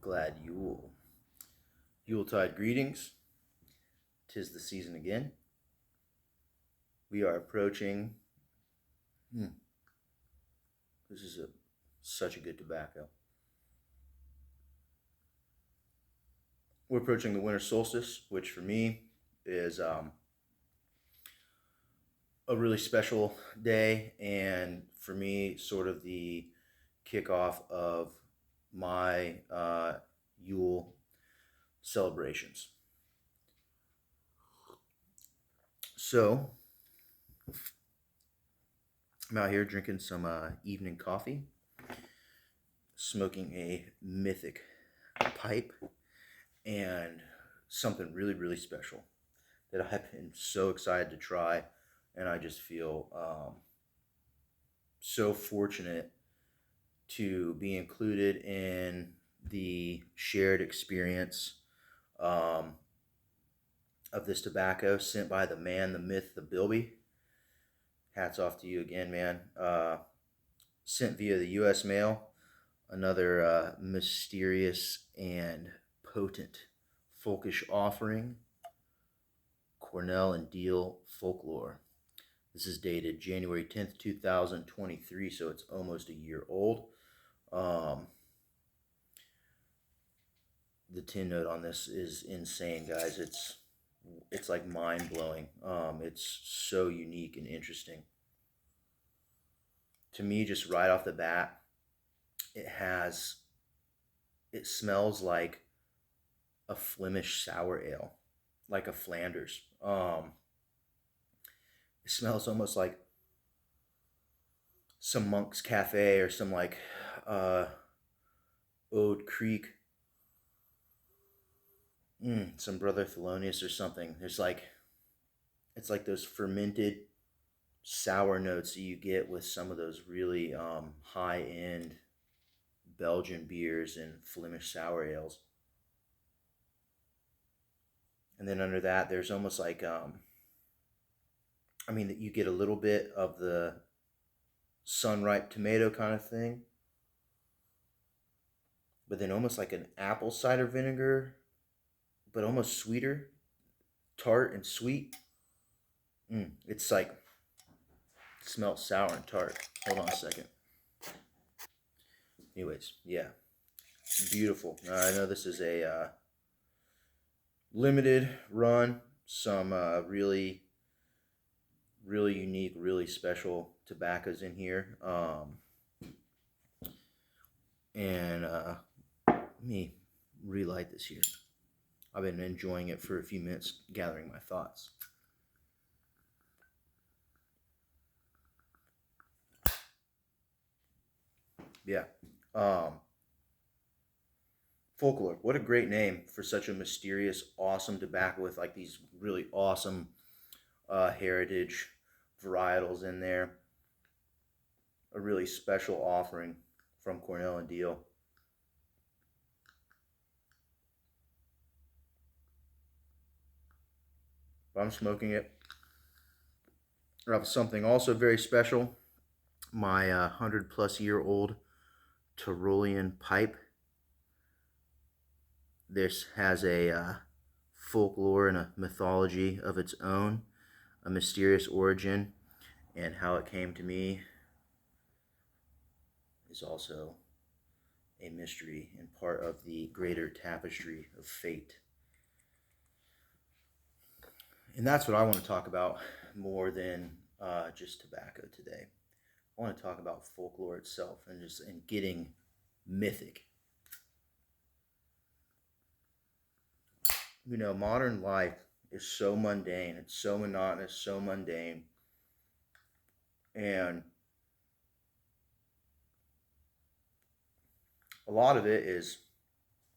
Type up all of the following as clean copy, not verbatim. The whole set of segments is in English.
Glad Yule. Yuletide greetings. 'Tis the season again. We are approaching. This is such a good tobacco. We're approaching the winter solstice, which for me is a really special day, and for me, sort of the kickoff of my Yule celebrations. So I'm out here drinking some evening coffee, smoking a mythic pipe, and something really, really special that I've been so excited to try. And I just feel so fortunate to be included in the shared experience um, of this tobacco sent by the man, the myth, the Bilby. Hats off to you again, man. Sent via the U.S. mail. Another mysterious and potent folkish offering. Cornell and Deal Folklore. This is dated January 10th, 2023, so it's almost a year old. The tin note on this is insane, guys. It's like mind blowing. It's so unique and interesting. To me, just right off the bat, it smells like a Flemish sour ale, like a Flanders. It smells almost like some Monk's Cafe or some like Ode Creek, some Brother Thelonious or something. It's like those fermented sour notes that you get with some of those really high end Belgian beers and Flemish sour ales. And then under that, there's almost like, you get a little bit of the sun-ripe tomato kind of thing, but then almost like an apple cider vinegar, but almost sweeter, tart and sweet. It's like, it smells sour and tart. Hold on a second. Anyways, yeah, beautiful. I know this is a limited run. Some really, really unique, really special tobaccos in here. And let me relight this here. I've been enjoying it for a few minutes, gathering my thoughts. Yeah. Folklore. What a great name for such a mysterious, awesome tobacco with like these really awesome heritage varietals in there. A really special offering from Cornell and Deal. But I'm smoking it. I have something also very special. My 100-plus-year-old Tyrolean pipe. This has a folklore and a mythology of its own, a mysterious origin, and how it came to me is also a mystery and part of the greater tapestry of fate. And that's what I want to talk about more than just tobacco today. I want to talk about folklore itself and getting mythic. Modern life is so mundane. It's so monotonous, so mundane. And a lot of it is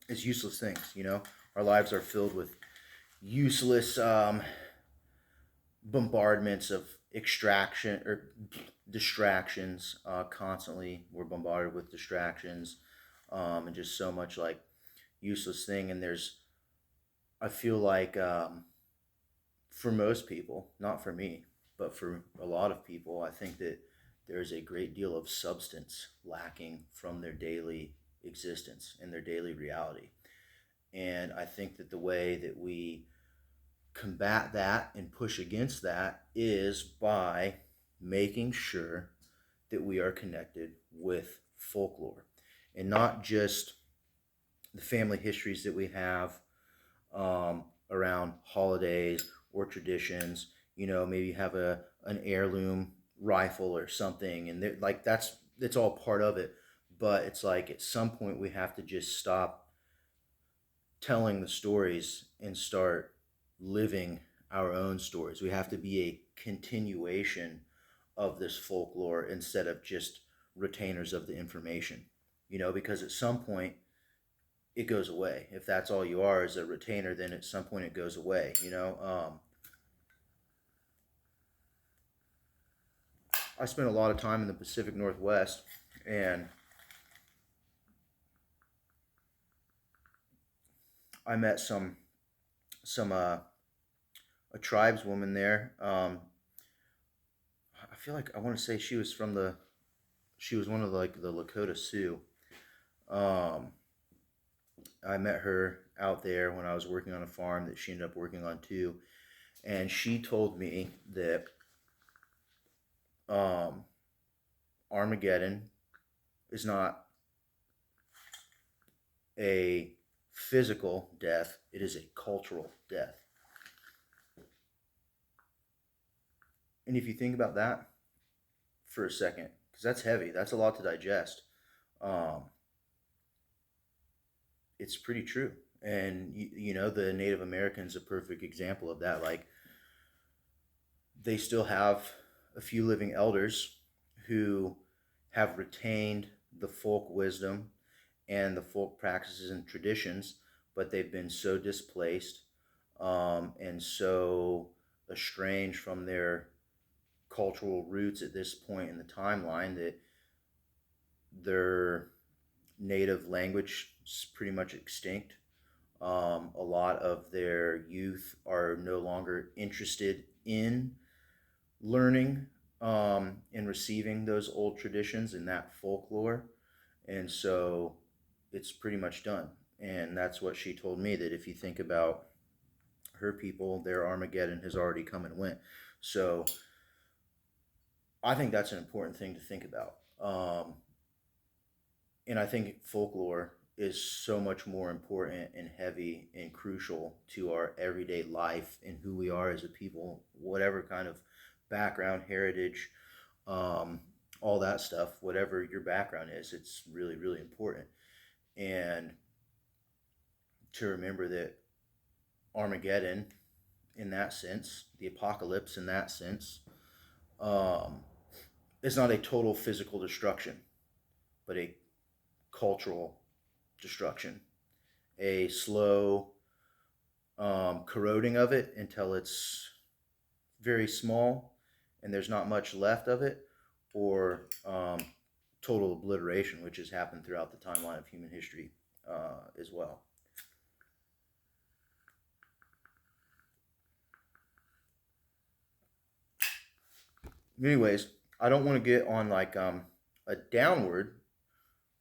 useless things. Our lives are filled with useless bombardments of extraction or distractions. Constantly we're bombarded with distractions, and just so much like useless thing. And I feel like for most people, not for me, but for a lot of people, I think that there's a great deal of substance lacking from their daily existence, in their daily reality. And I think that the way that we combat that and push against that is by making sure that we are connected with folklore, and not just the family histories that we have around holidays or traditions. You know, maybe have an heirloom rifle or something, and like that's it's all part of it. But it's like at some point we have to just stop telling the stories and start living our own stories. We have to be a continuation of this folklore instead of just retainers of the information. You know, because at some point it goes away. If that's all you are is a retainer, then at some point it goes away. You know, I spent a lot of time in the Pacific Northwest, and I met some a tribeswoman there. I feel like I want to say she was one of the Lakota Sioux. Um, I met her out there when I was working on a farm that she ended up working on too, and she told me that um, Armageddon is not a physical death; it is a cultural death. And if you think about that for a second, because that's heavy, that's a lot to digest. Um, it's pretty true. And you know, the Native Americans a perfect example of that. Like, they still have a few living elders who have retained the folk wisdom and the folk practices and traditions, but they've been so displaced and so estranged from their cultural roots at this point in the timeline that their native language is pretty much extinct. A lot of their youth are no longer interested in learning and receiving those old traditions and that folklore. And so it's pretty much done. And that's what she told me, that if you think about her people, their Armageddon has already come and went. So I think that's an important thing to think about. And I think folklore is so much more important and heavy and crucial to our everyday life and who we are as a people, whatever kind of background, heritage, um, all that stuff, whatever your background is, it's really, really important. And to remember that Armageddon, in that sense, the apocalypse, in that sense, um, is not a total physical destruction, but a cultural destruction, a slow corroding of it until it's very small and there's not much left of it, or total obliteration, which has happened throughout the timeline of human history as well. Anyways, I don't want to get on like a downward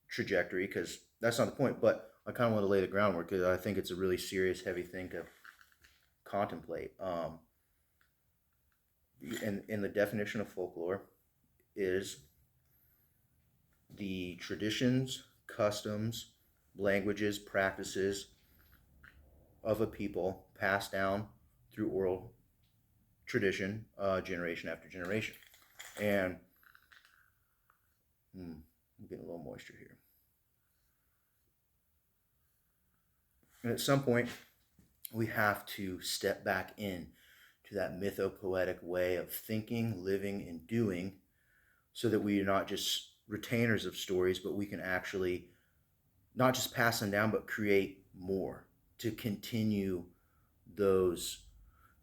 trajectory because that's not the point, but I kind of want to lay the groundwork because I think it's a really serious, heavy thing to contemplate. And the definition of folklore is the traditions, customs, languages, practices of a people passed down through oral tradition, generation after generation. And I'm getting a little moisture here. And at some point, we have to step back in to that mythopoetic way of thinking, living, and doing, so that we are not just retainers of stories, but we can actually not just pass them down, but create more to those,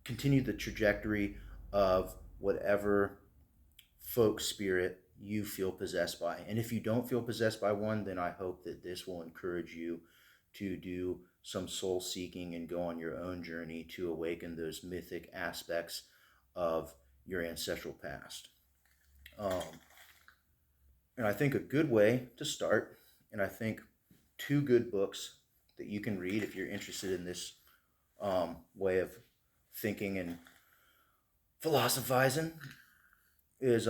continue the trajectory of whatever folk spirit you feel possessed by. And if you don't feel possessed by one, then I hope that this will encourage you to do some soul seeking and go on your own journey to awaken those mythic aspects of your ancestral past. Um, and I think a good way to start, and I think two good books that you can read if you're interested in this way of thinking and philosophizing is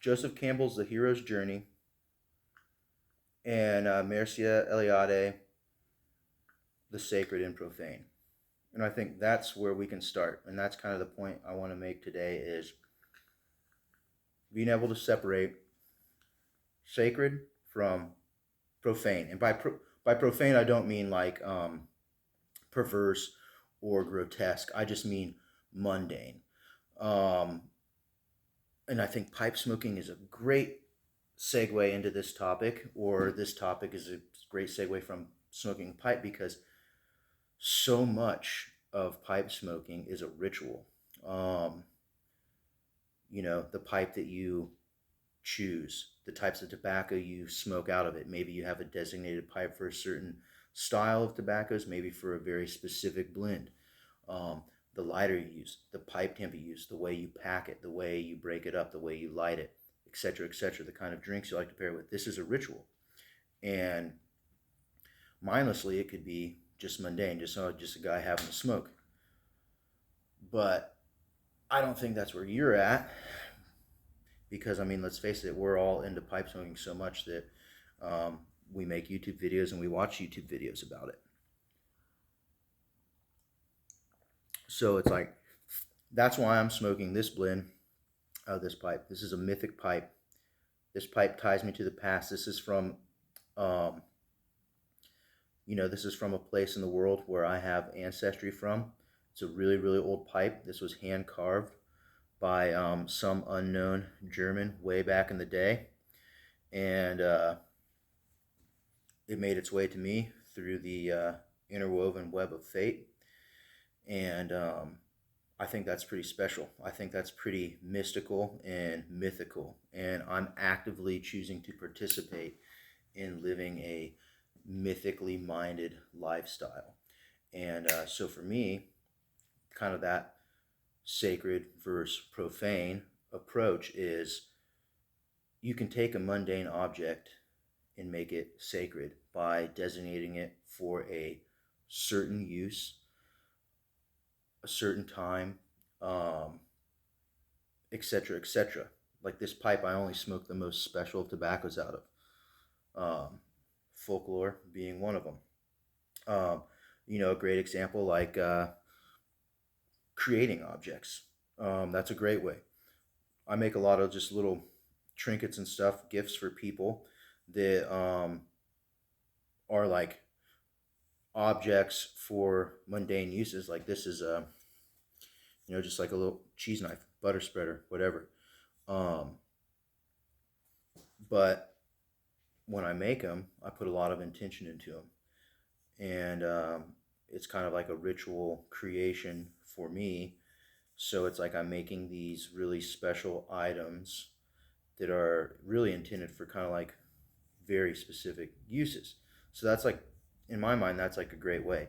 Joseph Campbell's The Hero's Journey and Mircea Eliade, The Sacred and Profane. And I think that's where we can start. And that's kind of the point I want to make today is being able to separate sacred from profane. And by profane, I don't mean like perverse or grotesque. I just mean mundane. Um, and I think pipe smoking is a great segue into this topic, or this topic is a great segue from smoking pipe because so much of pipe smoking is a ritual. Um, the pipe that you choose, the types of tobacco you smoke out of it. Maybe you have a designated pipe for a certain style of tobaccos, maybe for a very specific blend. Um, the lighter you use, the pipe can be used, the way you pack it, the way you break it up, the way you light it, etc., etc., the kind of drinks you like to pair with. This is a ritual. And mindlessly, it could be just mundane, just a guy having a smoke. But I don't think that's where you're at because, I mean, let's face it, we're all into pipe smoking so much that we make YouTube videos and we watch YouTube videos about it. So it's like, that's why I'm smoking this blend of this pipe. This is a mythic pipe. This pipe ties me to the past. This is from, this is from a place in the world where I have ancestry from. It's a really, really old pipe. This was hand carved by some unknown German way back in the day. And it made its way to me through the interwoven web of fate. And I think that's pretty special. I think that's pretty mystical and mythical. And I'm actively choosing to participate in living a mythically minded lifestyle. And so for me, kind of that sacred versus profane approach is you can take a mundane object and make it sacred by designating it for a certain use, a certain time, etc., etc. Like this pipe, I only smoke the most special of tobaccos out of. Folklore being one of them. A great example like creating objects. That's a great way. I make a lot of just little trinkets and stuff, gifts for people that are like objects for mundane uses. Like this is just like a little cheese knife, butter spreader, whatever. But when I make them, I put a lot of intention into them, and it's kind of like a ritual creation for me. So it's like I'm making these really special items that are really intended for kind of like very specific uses. So that's like, in my mind, that's like a great way.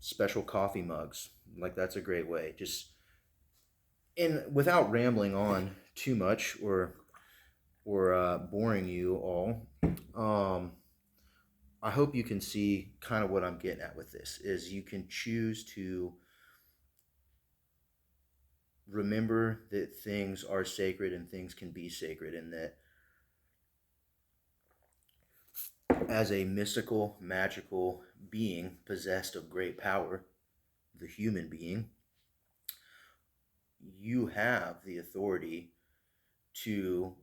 Special coffee mugs, like that's a great way. Just and without rambling on too much or boring you all, I hope you can see kind of what I'm getting at with this is you can choose to remember that things are sacred and things can be sacred, and that as a mystical, magical being possessed of great power, the human being, you have the authority to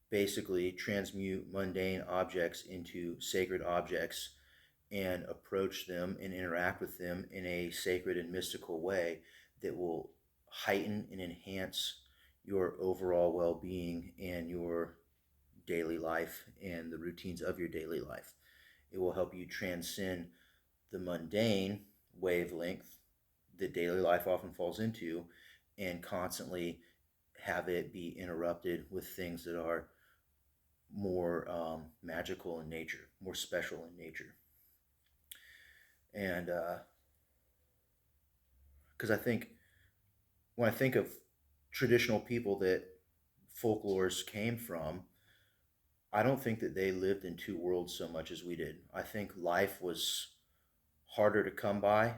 basically transmute mundane objects into sacred objects and approach them and interact with them in a sacred and mystical way that will heighten and enhance your overall well-being and your daily life and the routines of your daily life. It will help you transcend the mundane wavelength that daily life often falls into and constantly have it be interrupted with things that are more magical in nature, more special in nature. And because I think when I think of traditional people that folklores came from, I don't think that they lived in two worlds so much as we did. I think life was harder to come by,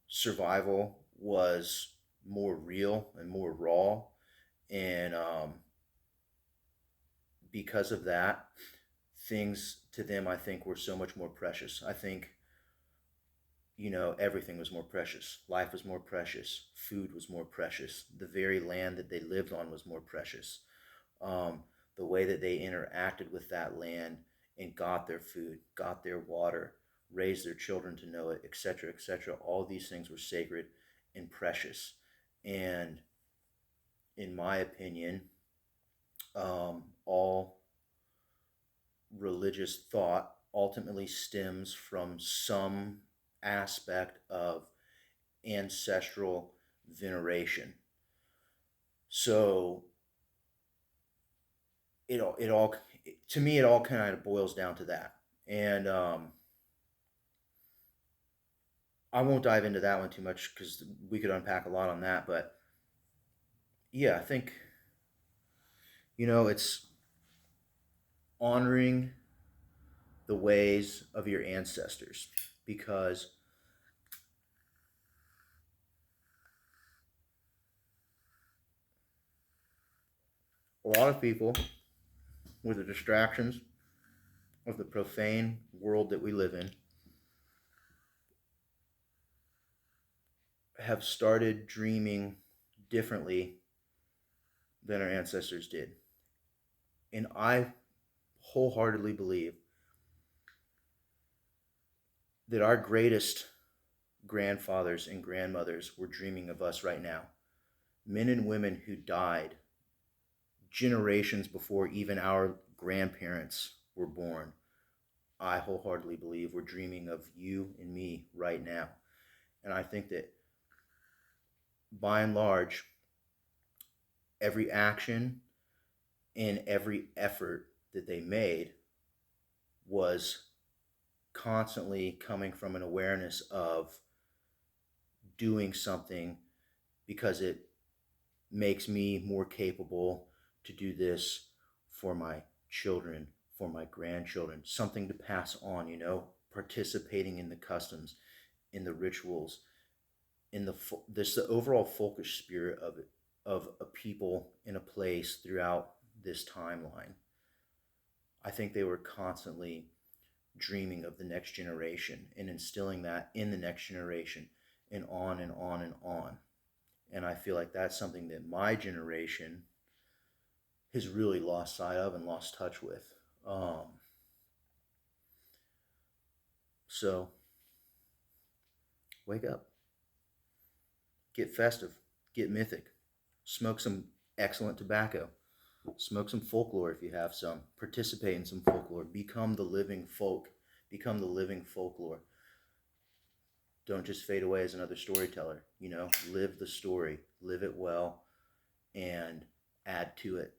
survival was more real and more raw, and because of that, things to them I think were so much more precious. I think, everything was more precious. Life was more precious. Food was more precious. The very land that they lived on was more precious. Um, the way that they interacted with that land and got their food, got their water, raised their children to know it, etc., etc. All these things were sacred and precious. And in my opinion, all religious thought ultimately stems from some aspect of ancestral veneration. So it all to me it all kind of boils down to that. And I won't dive into that one too much because we could unpack a lot on that. But yeah, I think it's honoring the ways of your ancestors, because a lot of people, with the distractions of the profane world that we live in, have started dreaming differently than our ancestors did. And I wholeheartedly believe that our greatest grandfathers and grandmothers were dreaming of us right now. Men and women who died generations before even our grandparents were born, I wholeheartedly believe we're dreaming of you and me right now. And I think that by and large, every action and every effort that they made was constantly coming from an awareness of doing something because it makes me more capable to do this for my children, for my grandchildren, something to pass on, participating in the customs, in the rituals, in the overall folkish spirit of it, of a people in a place throughout this timeline. I think they were constantly dreaming of the next generation and instilling that in the next generation, and on and on and on. And I feel like that's something that my generation has really lost sight of and lost touch with. So wake up, get festive, get mythic, smoke some excellent tobacco, smoke some folklore if you have some, participate in some folklore, become the living folk, become the living folklore. Don't just fade away as another storyteller. Live the story, live it well, and add to it.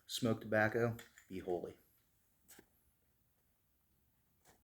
Smoke tobacco, be holy.